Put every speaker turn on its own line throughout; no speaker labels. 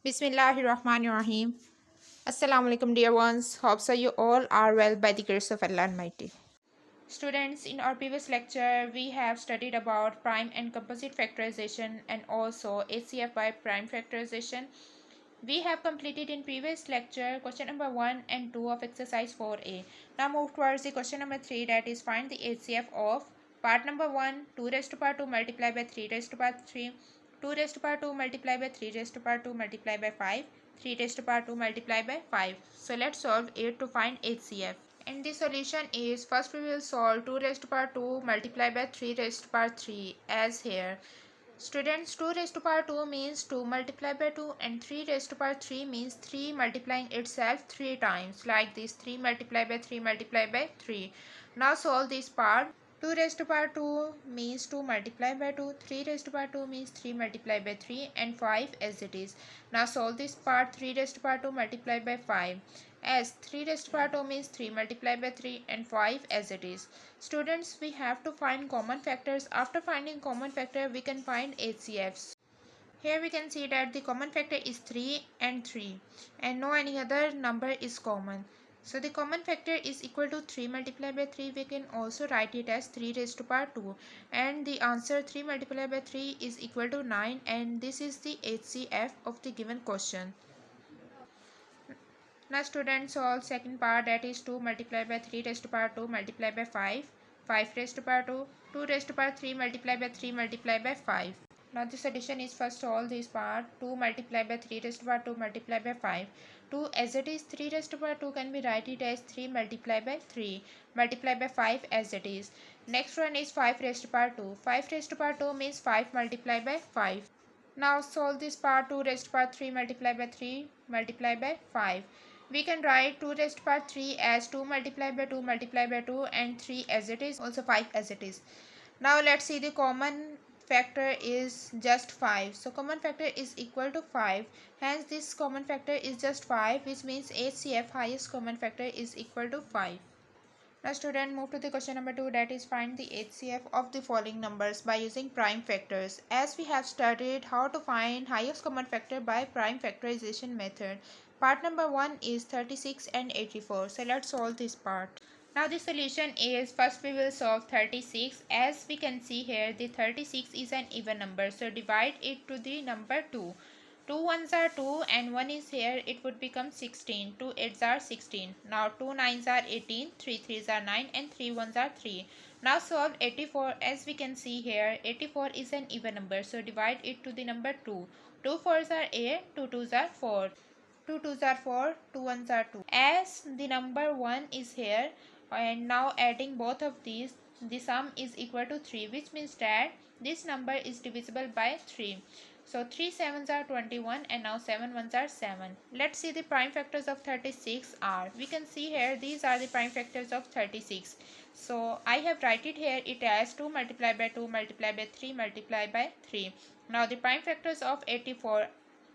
Bismillahirrahmanirrahim. Assalamu alaikum, dear ones. Hope so you all are well by the grace of Allah Almighty. Students, in our previous lecture, we have studied about prime and composite factorization and also HCF by prime factorization. We have completed in previous lecture question number 1 and 2 of exercise 4a. Now move towards the question number 3, that is find the HCF of part number 1, 2 raised to power 2 multiplied by 3 raised to power 3, 2 raised to power 2 multiplied by 3 raised to power 2 multiplied by 5, 3 raised to power 2 multiplied by 5. So let's solve it to find HCF. And the solution is, first we will solve 2 raised to power 2 multiplied by 3 raised to power 3 as here. Students, 2 raised to power 2 means 2 multiplied by 2 and 3 raised to power 3 means 3 multiplying itself 3 times, like this, 3 multiplied by 3 multiplied by 3. Now solve this part. 2 raised to power 2 means 2 multiplied by 2, 3 raised to power 2 means 3 multiplied by 3 and 5 as it is. Now solve this part. 3 raised to power 2 multiplied by 5, as 3 raised to power 2 means 3 multiplied by 3 and 5 as it is. Students, we have to find common factors. After finding common factor, we can find HCFs. Here we can see that the common factor is 3 and 3 and no any other number is common. So the common factor is equal to 3 multiplied by 3. We can also write it as 3 raised to power 2, and the answer 3 multiplied by 3 is equal to 9, and this is the HCF of the given question. Now students, solve second part, that is 2 multiplied by 3 raised to power 2 multiplied by 5, 5 raised to power 2, 2 raised to power 3 multiplied by 3 multiplied by 5. Now this addition is, first solve this part. 2 multiplied by 3 raised to power 2 multiplied by 5. 2 as it is, 3 raised to power 2 can be write it as 3 multiplied by 3 multiplied by 5 as it is. Next one is 5 raised to power 2. 5 raised to power 2 means 5 multiplied by 5. Now solve this part. 2 raised to power 3 multiplied by 3 multiplied by 5. We can write 2 raised to power 3 as 2 multiplied by 2 multiplied by 2 and 3 as it is, also 5 as it is. Now let's see, the common factor is just 5. So common factor is equal to 5. Hence this common factor is just 5, which means HCF, highest common factor, is equal to 5. Now student, move to the question number 2, that is find the HCF of the following numbers by using prime factors. As we have studied how to find highest common factor by prime factorization method. Part number 1 is 36 and 84. So let's solve this part. Now the solution is, first we will solve 36. As we can see here, the 36 is an even number, so divide it to the number 2. 2 ones are 2 and 1 is here, it would become 16. 2 8s are 16. Now 2 9s are 18, 3 3s are 9 and 3 1s are 3. Now solve 84. As we can see here, 84 is an even number, so divide it to the number 2. 2 4s are 8, 2 2s are 4. 2 2s are 4, 2 1s are 2. As the number 1 is here, and now adding both of these, the sum is equal to 3, which means that this number is divisible by 3. So 3 7s are 21 and now 7 1s are 7. Let's see the prime factors of 36 are. We can see here these are the prime factors of 36. So I have write it here, it as 2 multiplied by 2 multiplied by 3 multiplied by 3. Now the prime factors of 84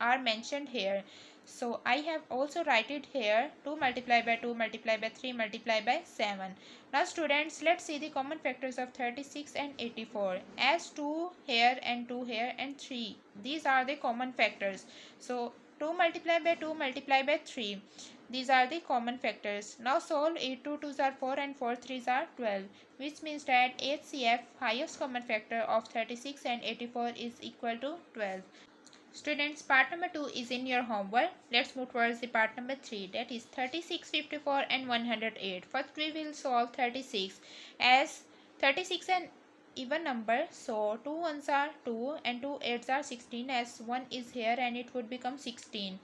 are mentioned here. So I have also write it here, 2 multiplied by 2 multiplied by 3 multiplied by 7. Now students, let's see the common factors of 36 and 84. As 2 here and 2 here and 3, these are the common factors. So 2 multiplied by 2 multiplied by 3, these are the common factors. Now solve it. 2 2s are 4 and 4 3s are 12, which means that HCF, highest common factor of 36 and 84, is equal to 12. Students, part number 2 is in your homework. Let's move towards the part number 3, that is 36, 54 and 108. First we will solve 36. As 36 an even number, so 2 ones are 2 and 2 8s are 16, as 1 is here and it would become 16.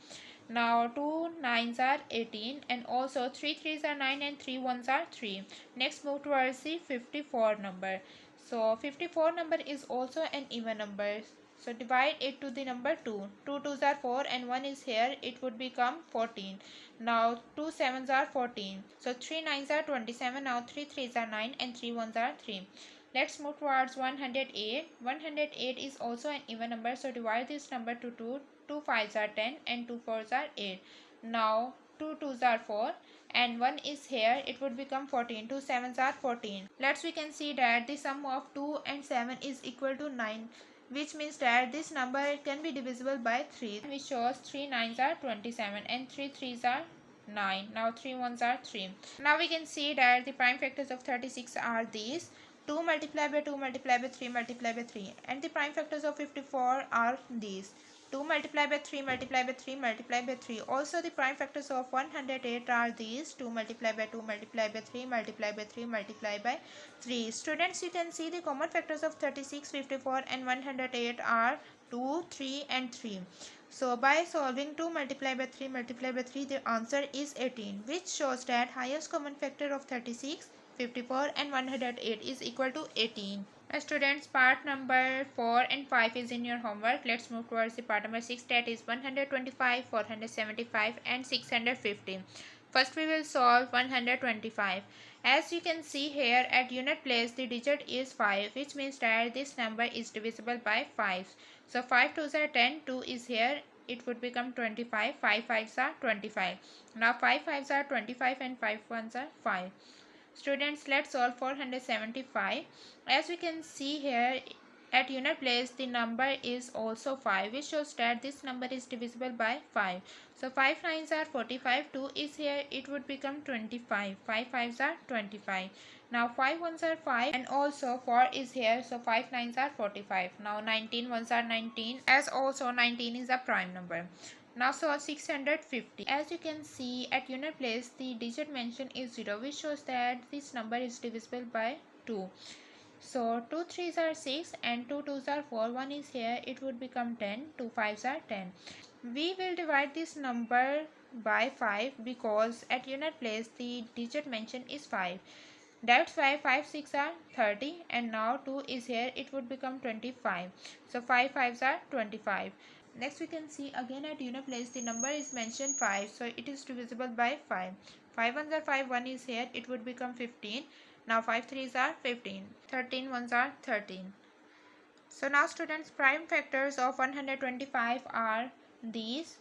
Now 2 9s are 18 and also 3 3s are 9 and 3 1s are 3. Next move towards the 54 number. So 54 number is also an even number. So divide it to the number 2. 2 2s are 4 and 1 is here, it would become 14. Now 2 7s are 14. So 3 9s are 27. Now 3 3s are 9 and 3 1s are 3. Let's move towards 108. 108 is also an even number, so divide this number to 2. 2 5s are 10 and 2 4s are 8. Now 2 2s are 4 and 1 is here, it would become 14. 2 7s are 14. We can see that the sum of 2 and 7 is equal to 9. which means that this number can be divisible by 3, which shows 3 nines are 27 and 3 threes are 9. Now 3 ones are 3. Now we can see that the prime factors of 36 are these: 2 multiplied by 2 multiplied by 3 multiplied by 3, and the prime factors of 54 are these: 2 multiplied by 3 multiplied by 3 multiplied by 3. Also the prime factors of 108 are these: 2 multiplied by 2 multiplied by 3 multiplied by 3 multiplied by 3. Students, you can see the common factors of 36, 54 and 108 are 2, 3 and 3. So by solving 2 multiplied by 3 multiplied by 3, the answer is 18, which shows that highest common factor of 36, 54 and 108 is equal to 18. Students, part number 4 and 5 is in your homework. Let's move towards the part number 6, that is 125, 475 and 650. First we will solve 125. As you can see here, at unit place the digit is 5, which means that this number is divisible by 5. So 5 2s are 10, 2 is here, it would become 25, 5 5s are 25. Now 5 5s are 25 and 5 1s are 5. Students, let's solve 475. As we can see here, at unit place the number is also 5, which shows that this number is divisible by 5. So 5 nines are 45, 2 is here, it would become 25, 5 5s are 25. Now 5 ones are 5 and also 4 is here, so 5 nines are 45. Now 19 ones are 19, as also 19 is a prime number. Now solve 650. As you can see, at unit place the digit mentioned is 0, which shows that this number is divisible by 2. So 2 3s are 6 and 2 2s are 4. 1 is here, it would become 10. 2 5s are 10. We will divide this number by 5 because at unit place the digit mentioned is 5. That's why 5 6 are 30 and now 2 is here, it would become 25. So 5 5s are 25. Next we can see again at unit place the number is mentioned 5, so it is divisible by 5. 5 ones are 5, 1 is here, it would become 15. Now 5 3s are 15. 13 ones are 13. So now students, prime factors of 125 are these.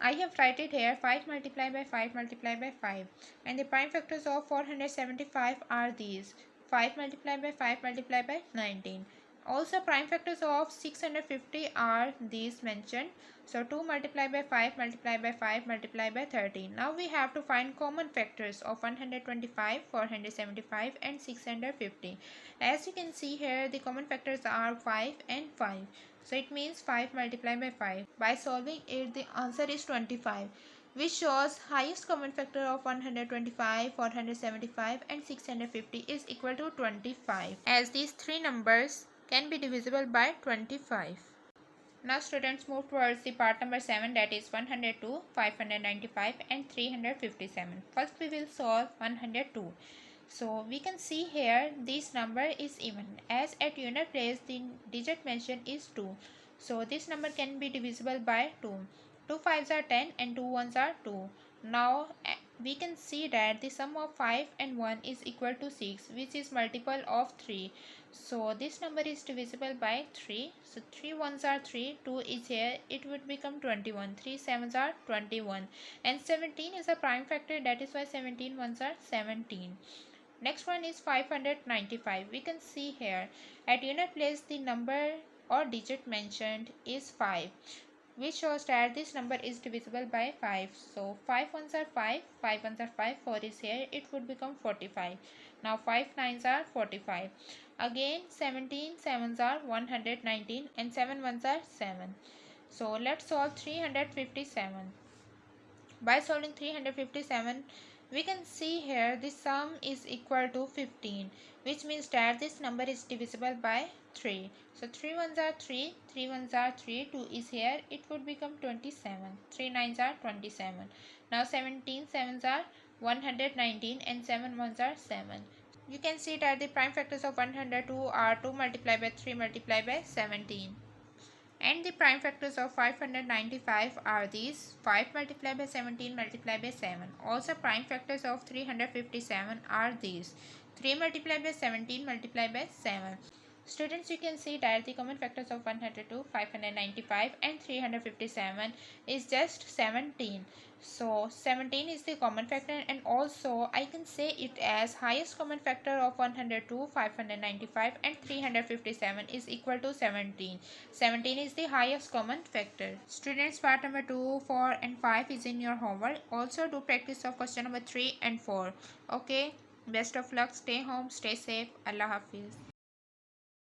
I have write it here: 5 multiplied by 5 multiplied by 5. And the prime factors of 475 are these: 5 multiplied by 5 multiplied by 19. Also prime factors of 650 are these mentioned. So 2 multiplied by 5 multiplied by 5 multiplied by 13. Now we have to find common factors of 125, 475 and 650. As you can see here, the common factors are 5 and 5. So it means 5 multiplied by 5. By solving it, the answer is 25, which shows highest common factor of 125, 475 and 650 is equal to 25, as these three numbers can be divisible by 25. Now students, move towards the part number 7, that is 102, 595 and 357. First we will solve 102. So we can see here this number is even, as at unit place the digit mentioned is 2. So this number can be divisible by 2. 2 5s are 10 and 2 1s are 2. Now we can see that the sum of 5 and 1 is equal to 6, which is multiple of 3. So this number is divisible by 3. So 3 1s are 3, 2 is here, it would become 21. 3 7s are 21 and 17 is a prime factor, that is why 17 1s are 17. Next one is 595. We can see here at unit place the number or digit mentioned is 5, which shows that this number is divisible by 5. So 5 1s are 5, 5 1s are 5, 4 is here, it would become 45. Now 5 9s are 45. Again 17 7s are 119 and 7 1s are 7. So let's solve 357. By solving 357, we can see here the sum is equal to 15, which means that this number is divisible by 3. So 3 1s are 3, 3 1s are 3, 2 is here, it would become 27. 3 9s are 27. Now 17 7s are 119 and 7 1s are 7. You can see that the prime factors of 102 are 2 multiplied by 3 multiplied by 17. And the prime factors of 595 are these: 5 multiplied by 17 multiplied by 7. Also prime factors of 357 are these: 3 multiplied by 17 multiplied by 7. Students, you can see that the common factors of 102, 595 and 357 is just 17. So 17 is the common factor, and also I can say it as highest common factor of 102, 595 and 357 is equal to 17. 17 is the highest common factor. Students, part number 2, 4 and 5 is in your homework. Also do practice of question number 3 and 4. Okay, best of luck, stay home, stay safe. Allah Hafiz.